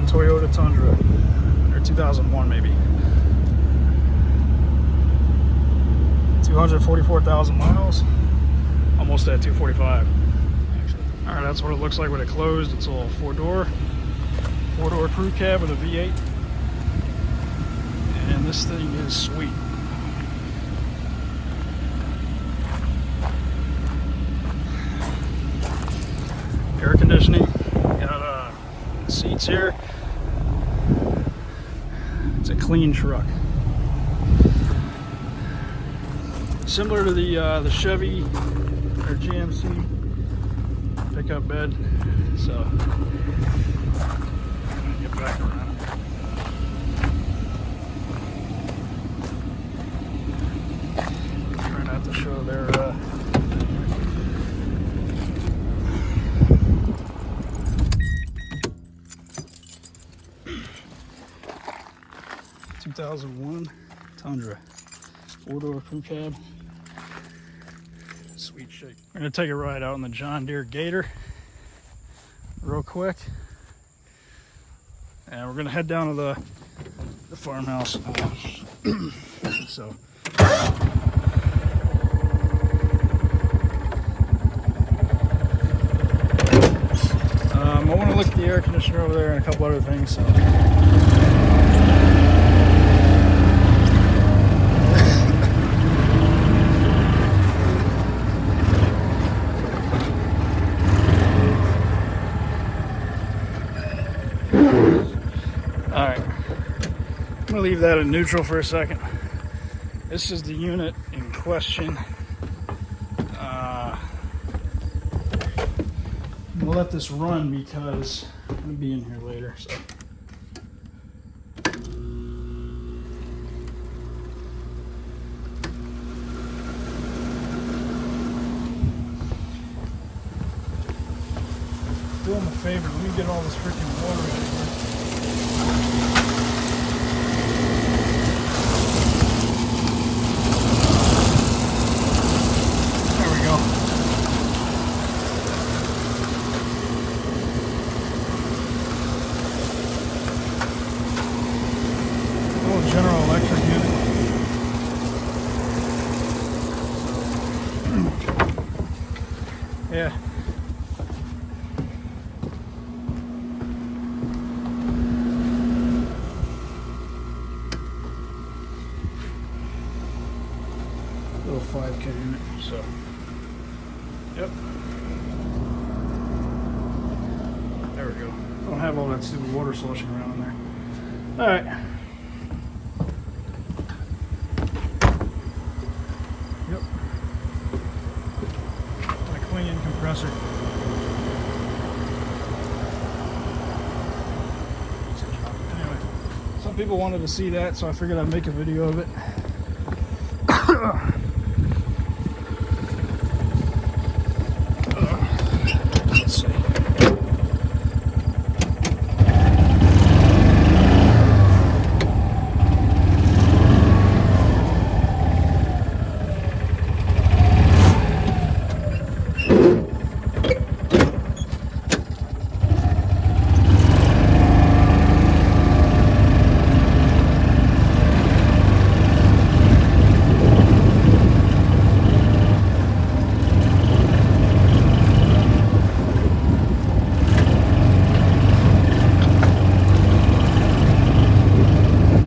Toyota Tundra, or 2001 maybe. 244,000 miles, almost at 245. Actually. All right, that's what it looks like when it closed. It's all four-door crew cab with a V8, and this thing is sweet. Air conditioning, got seats here. It's a clean truck, similar to the Chevy or GMC pickup bed. So get back around. Try not to show their 2001 Tundra, four-door crew cab, sweet shape. We're gonna take a ride out in the John Deere Gator real quick, and we're gonna head down to the farmhouse. So I want to look at the air conditioner over there and a couple other things. So. Alright, I'm going to leave that in neutral for a second. This is the unit in question. I'm going to let this run because I'm going to be in here later. So. Do them a favor, let me get all this freaking water out of here. General Electric unit. Yeah. Little 5K unit. So. Yep. There we go. Don't have all that stupid water sloshing around in there. All right. Yep. My cleaning compressor. Anyway, some people wanted to see that, so I figured I'd make a video of it.